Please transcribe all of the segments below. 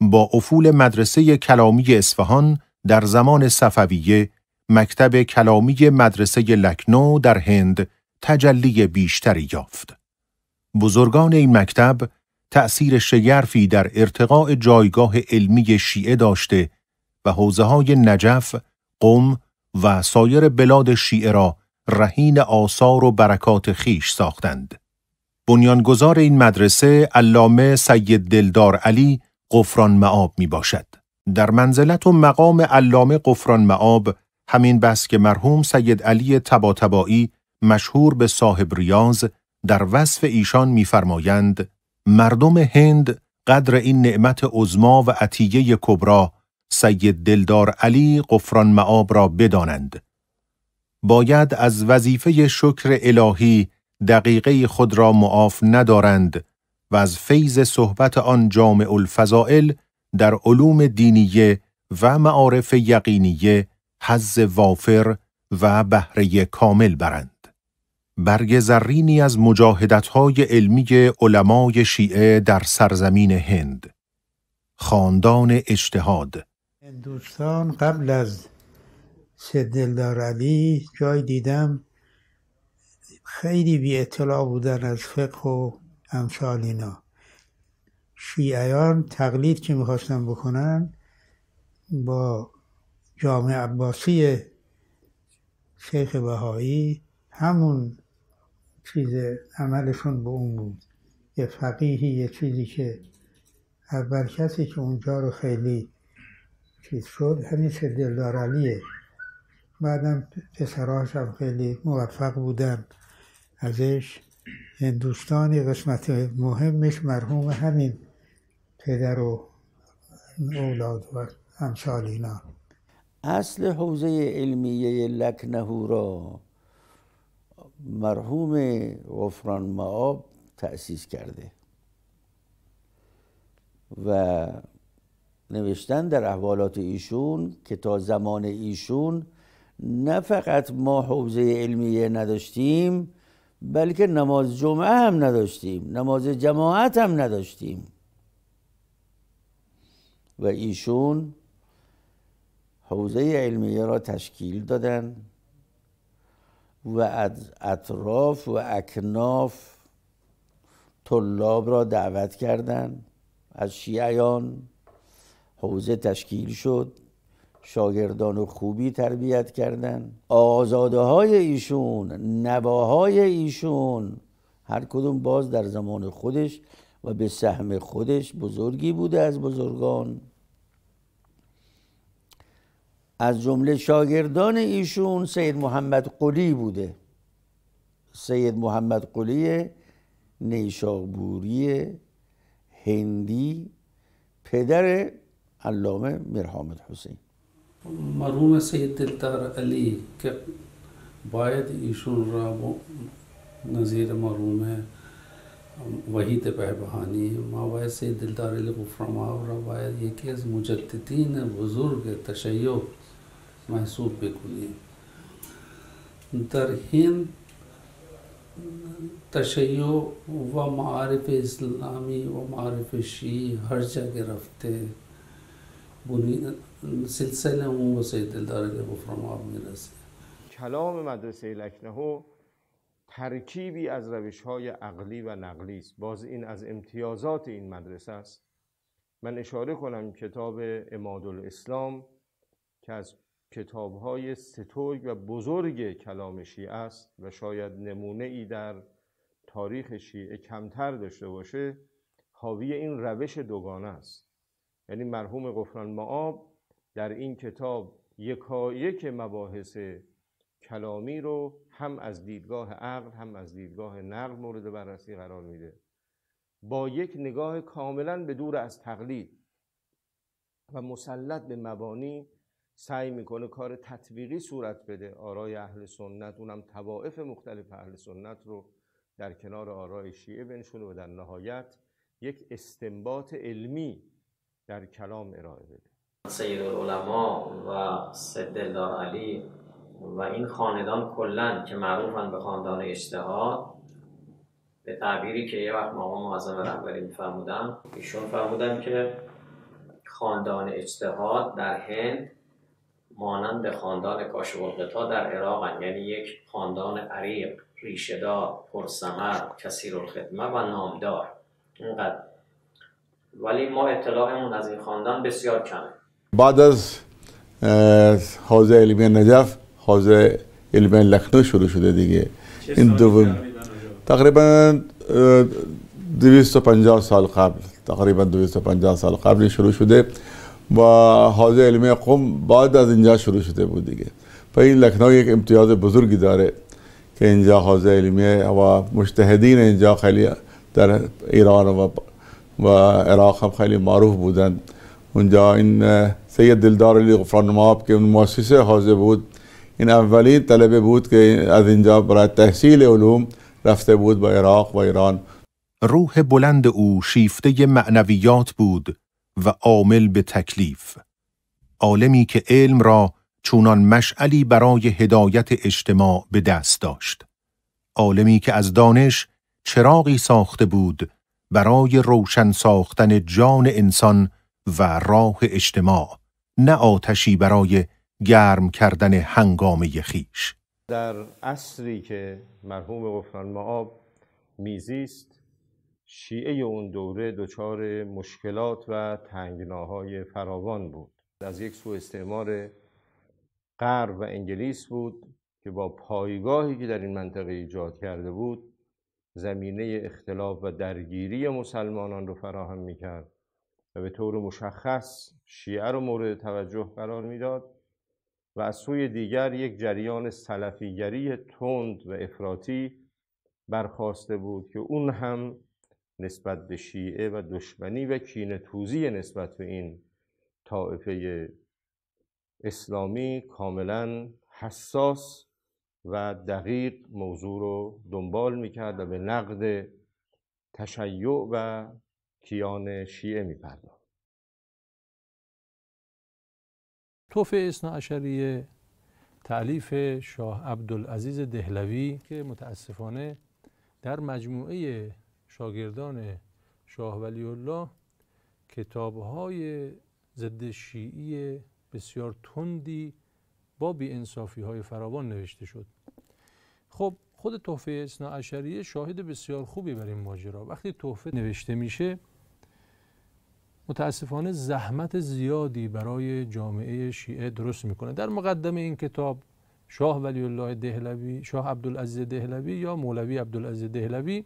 با افول مدرسه کلامی اصفهان در زمان صفویه، مکتب کلامی مدرسه لکنو در هند تجلی بیشتری یافت. بزرگان این مکتب تأثیر شگرفی در ارتقاء جایگاه علمی شیعه داشته و حوزه‌های نجف، قم و سایر بلاد شیعه را رهین آثار و برکات خویش ساختند. بنیانگذار این مدرسه علامه سید دلدار علی غفران مآب می باشد. در منزلت و مقام علامه غفران مآب همین بس که مرحوم سید علی طباطبایی مشهور به صاحب ریاض در وصف ایشان می‌فرمایند: مردم هند قدر این نعمت عظما و عطیه کبرا سید دلدار علی غفران مآب را بدانند. باید از وظیفه شکر الهی دقیقه خود را معاف ندارند و از فیض صحبت آن جامع الفضائل در علوم دینیه و معارف یقینیه حظ وافر و بهره کامل برند. برگ زرینی از مجاهدت‌های علمی علمای شیعه در سرزمین هند. خاندان اجتهاد. دوستان قبل از سید دلدار علی جای دیدم خیلی بی اطلاع بودن از فقه و امثال اینا. شیعیان تقلید که میخواستن بکنن با جامع عباسی شیخ بهایی، همون چیز عملشون به اون بود. یه فقیهی، یه چیزی که اول کسی که اونجا رو خیلی چیز شد همین سید دلدار علیه. بعدم پسراش هم خیلی موفق بودن ازش. هندوستانی قسمت مهمش مرحوم همین پدر و اولاد و امثال اینا. اصل حوزه علمیه لکنهو را مرحوم غفران مآب تأسیس کرده و نوشتن در احوالات ایشون که تا زمان ایشون نه فقط ما حوزه علمیه نداشتیم، بلکه نماز جمعه هم نداشتیم، نماز جماعت هم نداشتیم. و ایشون حوزه علمیه را تشکیل دادن و از اطراف و اکناف طلاب را دعوت کردند. از شیعیان حوزه تشکیل شد، شاگردان خوبی تربیت کردند. آقازاده های ایشون، نواهای ایشون، هر کدوم باز در زمان خودش و به سهم خودش بزرگی بوده از بزرگان. از جمله شاگردان ایشون سید محمد قلی بوده. سید محمد قلی نیشابوری هندی، پدر علامه میرحامد حسین. مرحوم سید دلدار علی که باید ایشون را نظیر مرحوم وحید بهبهانی ما باید سید دلدار علی غفران مآب را باید یکی از مجددین بزرگ تشیع محسوب بکنیم. در هند تشیع و معارف اسلامی و معارف شیعی هر جا گرفته، سلسله اون و سید دلدار علی غفران مآب میرسه. کلام مدرسه لکنهو ترکیبی از روش‌های عقلی و نقلی است. باز این از امتیازات این مدرسه است. من اشاره کنم کتاب عمادالاسلام که از کتاب‌های سترگ و بزرگ کلام شیعه است و شاید نمونه‌ای در تاریخ شیعه کمتر داشته باشه، حاوی این روش دوگانه است. یعنی مرحوم غفران مآب در این کتاب یکایک مباحث کلامی رو هم از دیدگاه عقل هم از دیدگاه نقل مورد بررسی قرار میده، با یک نگاه کاملا به دور از تقلید و مسلط به مبانی سعی میکنه کار تطبیقی صورت بده. آرای اهل سنت، اونم طوائف مختلف اهل سنت رو در کنار آرای شیعه بنشونه و در نهایت یک استنباط علمی در کلام ارائه بده. سید العلماء و سید دلدار علی و این خاندان کلن که معروفن به خاندان اجتهاد، به تعبیری که یه وقت مامان معظم رهبری می‌فرمودن، ایشون فرمودن که خاندان اجتهاد در هند مانند خاندان کاشف‌الغطا در عراق هستند، یعنی یک خاندان عریق، ریشه‌دار، پرثمر، کثیرالخدمه و نامدار. اینقدر. ولی ما اطلاعمون از این خاندان بسیار کمه. بعد از حوزه علمی نجف حوزه علمی لکنو شروع شده دیگه. این دوم تقریبا 250 سال قبل، تقریبا 250 سال قبل شروع شده و حوزه علمی قم بعد از اینجا شروع شده بود دیگه. و این لکنو یک امتیاز بزرگی داره که اینجا حوزه علمی و مجتهدین اینجا خیلی در ایران و عراق هم خیلی معروف بودن. اونجا این سید دلدار علی غفران مآب که اون مؤسس حوزه بود، این اولین طلبه بود که از اینجا برای تحصیل علوم رفته بود به عراق و ایران. روح بلند او شیفته معنویات بود و عامل به تکلیف. عالمی که علم را چونان مشعلی برای هدایت اجتماع به دست داشت. عالمی که از دانش چراغی ساخته بود برای روشن ساختن جان انسان و راه اجتماع، نه آتشی برای گرم کردن هنگامه خیش. در عصری که مرحوم غفران مآب میزیست، شیعه اون دوره دچار مشکلات و تنگناهای فراوان بود. از یک سوء استعمار غرب و انگلیس بود که با پایگاهی که در این منطقه ایجاد کرده بود زمینه اختلاف و درگیری مسلمانان رو فراهم میکرد و به طور مشخص شیعه رو مورد توجه قرار میداد و از سوی دیگر یک جریان سلفیگری تند و افراطی برخاسته بود که اون هم نسبت به شیعه و دشمنی و کینه‌توزی نسبت به این طائفه اسلامی کاملا حساس و دقیق موضوع رو دنبال میکرد و به نقد تشیع و کیان شیعه میپرداخت. تحفه اثناعشریه تألیف شاه عبدالعزیز دهلوی که متاسفانه در مجموعه شاگردان شاه ولی الله کتاب‌های ضد شیعی بسیار تندی با بی‌انصافی‌های فراوان نوشته شد. خب خود تحفه اثناعشریه شاهد بسیار خوبی بر این ماجرا. وقتی تحفه نوشته میشه متاسفانه زحمت زیادی برای جامعه شیعه درست میکنه. در مقدمه این کتاب شاه ولی الله دهلوی، شاه عبدالعزیز دهلوی یا مولوی عبدالعزیز دهلوی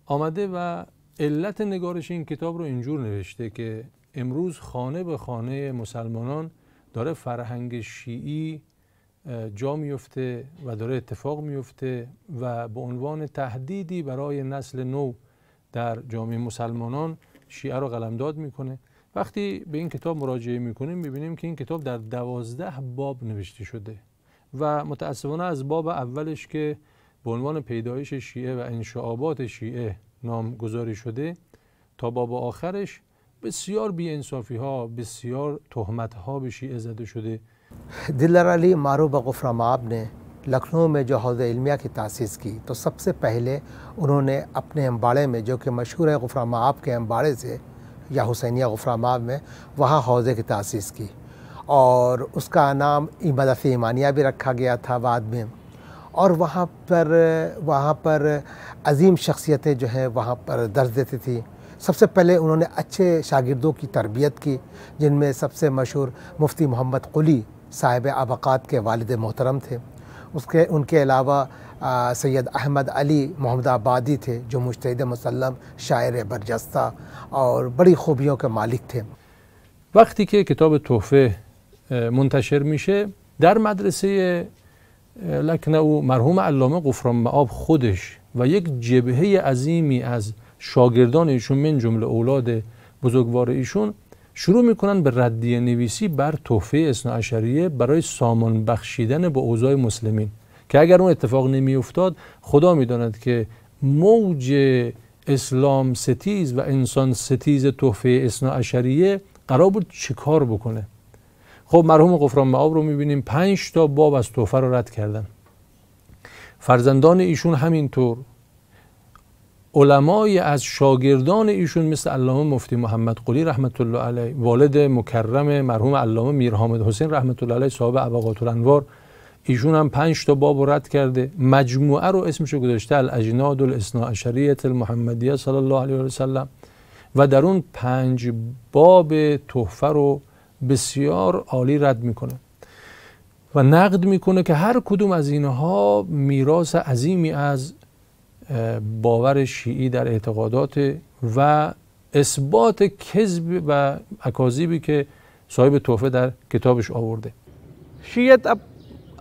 آمده و علت نگارش این کتاب رو اینجور نوشته که امروز خانه به خانه مسلمانان داره فرهنگ شیعی جا میفته و داره اتفاق میفته و به عنوان تهدیدی برای نسل نو در جامعه مسلمانان شیعه رو قلمداد میکنه. وقتی به این کتاب مراجعه میکنیم میبینیم که این کتاب در 12 باب نوشته شده و متاسفانه از باب اولش که به عنوان پیدایش شیعه و انشعابات شیعه نامگذاری شده تا باب آخرش بسیار بی‌انصافی ها، بسیار تهمت ها به شیعه زده شده. दिलदार अली मारूफ गफरा मआब ने लखनऊ में जो हौज़ इल्मिया की तासीस की तो सबसे पहले उन्होंने अपने अम्बाड़े में जो कि मशहूर है गफरा मआब के अम्बाड़े से या हुसैनिया गफरा मआब में वहाँ हौज़े की तासीस की और उसका नाम मदरसे ईमानिया भी रखा गया था बाद में। और वहाँ पर अजीम शख्सियतें जो है वहाँ पर दर्ज देती थी। सबसे पहले उन्होंने अच्छे शागिर्दों की तरबियत की जिनमें सबसे मशहूर मुफ्ती मोहम्मद कुली साहिब अबकात के वालिद मोहतरम थे। उनके अलावा सैयद अहमद अली मोहम्मदाबादी थे जो मुज्तहिद मुसल्लम शायर बरजस्ता और बड़ी खूबियों के मालिक थे. وقتی که کتاب تحفه منتشر میشه در مدرسه لکنو مرحوم علامه غفران مآب خودش و یک جبهه عظیمی از شاگردان ایشون من جمله اولاد بزرگوار ایشون شروع میکنن به ردیه نویسی بر تحفه اثناعشریه برای سامان بخشیدن به اوضاع مسلمین که اگر اون اتفاق نمی افتاد خدا میداند که موج اسلام ستیز و انسان ستیز تحفه اثناعشریه قرار بود چیکار بکنه. خب مرحوم غفران مآب رو میبینیم 5 تا باب از تحفه رو رد کردن. فرزندان ایشون همینطور علمای از شاگردان ایشون مثل علامه مفتی محمد قلی رحمت الله علیه، والد مکرم مرحوم علامه میر حامد حسین رحمت الله علیه صاحب ابقات الانوار، ایشون هم 5 تا باب رد کرده. مجموعه رو اسمشو گذاشته الاجناد الاثنا عشریه المحمدیه صلی الله علیه و سلم و در اون 5 باب تحفه رو بسیار عالی رد میکنه و نقد میکنه که هر کدوم از اینها میراث عظیمی از باور شیعی در اعتقادات و اثبات کذب و اکاذیبی که صاحب تحفه در کتابش آورده. شیعت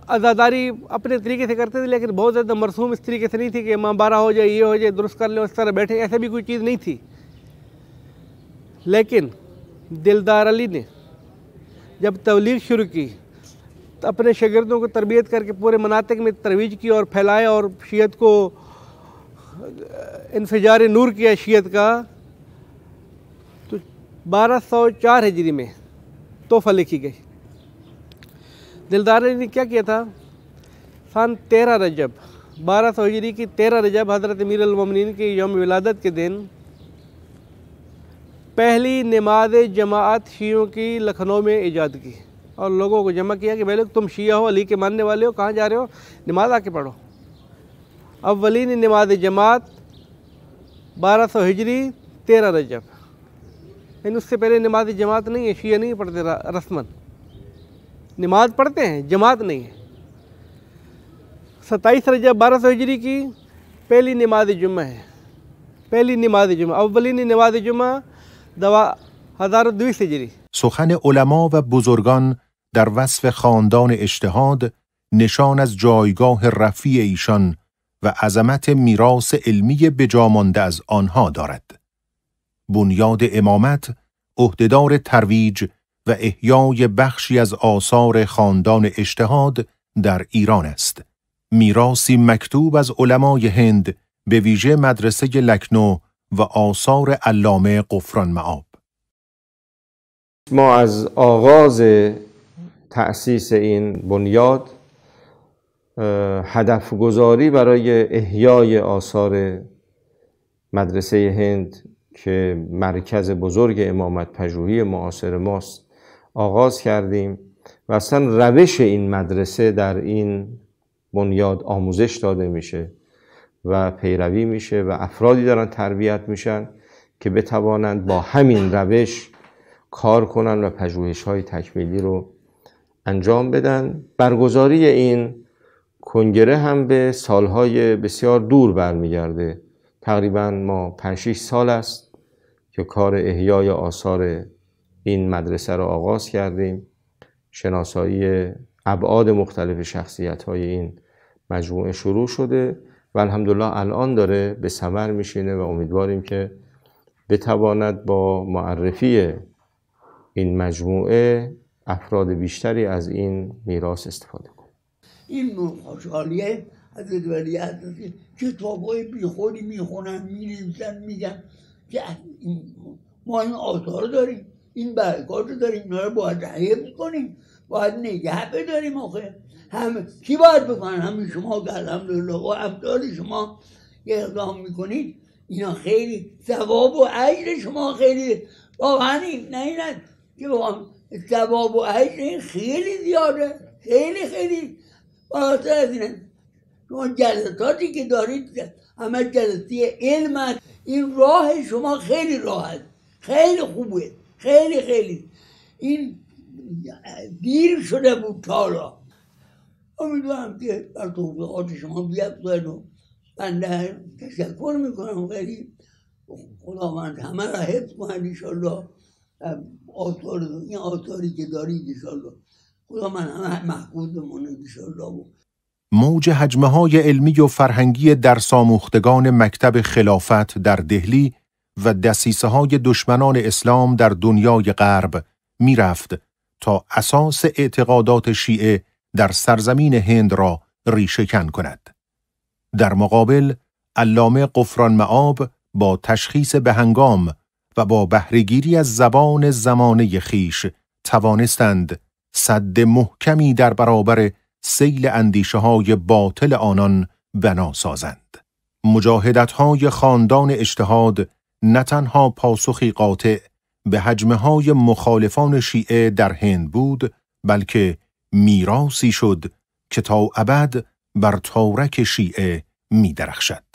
आज़ादारी अपने तरीके से करते थे, लेकिन बहुत ज़्यादा मरसूम इस तरीके से नहीं थी कि इमाम 12 हो जाए, ये हो जाए, दुरुस्त कर ले, उस तरह बैठे, ऐसा भी कोई चीज़ नहीं थी. लेकिन दिलदार अली ने जब तबलीग शुरू की तो अपने शागिर्दों को तरबियत करके पूरे मनातिक में तरवीज की और फैलाया और शीयत को इन्फिजार नूर किया शीयत का. तो 1204 हिजरी में तोहफा लिखी गई. दिलदार ने क्या किया था, सन 13 रजब 1200 हिजरी की 13 रजब हज़रत अमीर अल मोमिनीन की यौम विलादत के दिन पहली नमाज जमात शियों की लखनऊ में ईजाद की और लोगों को जमा किया कि भाई लोग तुम शिया हो, अली के मानने वाले हो, कहाँ जा रहे हो, नमाज आके पढ़ो. अव्वलीन नमाज जमात 1200 हिजरी 13 रजब. लेकिन उससे पहले नमाज जमात नहीं है, शिया नहीं पढ़ते रस्मन, नमाज पढ़ते हैं, जमात नहीं है. 27 रजब 1200 हिजरी की पहली नमाज जुम्मा है, पहली नमाज जुम्मा, अव्वलीन नमाज जुम्मा 1200 हिजरी. سخن علما و بزرگان در وصف خاندان اجتهاد نشان از جایگاه رفیع ایشان و عظمت میراث علمی بجامانده از آنها دارد. بنیاد امامت عهدهدار ترویج و احیای بخشی از آثار خاندان اجتهاد در ایران است. میراثی مکتوب از علمای هند به ویژه مدرسه لکنو و آثار علامه غفران مآب. ما از آغاز تأسیس این بنیاد هدف گذاری برای احیای آثار مدرسه هند که مرکز بزرگ امامت پژوهی معاصر ماست آغاز کردیم و اصلا روش این مدرسه در این بنیاد آموزش داده میشه و پیروی میشه و افرادی دارن تربیت میشن که بتوانند با همین روش کار کنن و پژوهش‌های تکمیلی رو انجام بدن. برگزاری این کنگره هم به سالهای بسیار دور برمیگرده. تقریباً ما 5-6 سال است که کار احیای آثار این مدرسه رو آغاز کردیم. شناسایی ابعاد مختلف شخصیت‌های این مجموعه شروع شده و الحمدلله الان داره به ثمر میشینه و امیدواریم که بتواند با معرفی این مجموعه افراد بیشتری از این میراث استفاده کنه. این خوشحالیه حضرت ولی عطا کتاب‌های بیخودی میخونن، مینویسن، میگن که ما این آثار داریم، این برکات رو داریم، اینا رو باید حفظ کنیم، باید نگه بداریم. آخه همه کی باید بکنن؟ همه شما که الحمدلله و امثال شما اقدام میکنید، اینا خیلی ثواب و اجر شما خیلی واقعا نه که واقعا ثواب و اجر خیلی زیاده، خیلی بالاتر از اینه. شما جلساتی که دارید همه جلسه علم هست، این راه شما خیلی راحت، خیلی خوبه، خیلی این دیر شده بود تا حالا. امیدوارم که بر توفیقات شما بیفزاید و بنده تشکر میکنم خیلی. خداوند همه را حفظ کنند انشالله. این آثاری که دارید انشالله خدا من همه محفوظ بمونه انشالله. موج هجمه‌های علمی و فرهنگی درس‌آموختگان مکتب خلافت در دهلی و دسیسه‌های دشمنان اسلام در دنیای غرب می‌رفت تا اساس اعتقادات شیعه در سرزمین هند را ریشه‌کن کند. در مقابل علامه غفران مآب با تشخیص بهنگام و با بهره‌گیری از زبان زمانه خیش توانستند سد محکمی در برابر سیل اندیشه‌های باطل آنان بنا سازند. مجاهدت‌های خاندان اجتهاد نه تنها پاسخی قاطع به هجمه‌های مخالفان شیعه در هند بود، بلکه میراثی شد که تا ابد بر تارک شیعه می‌درخشد.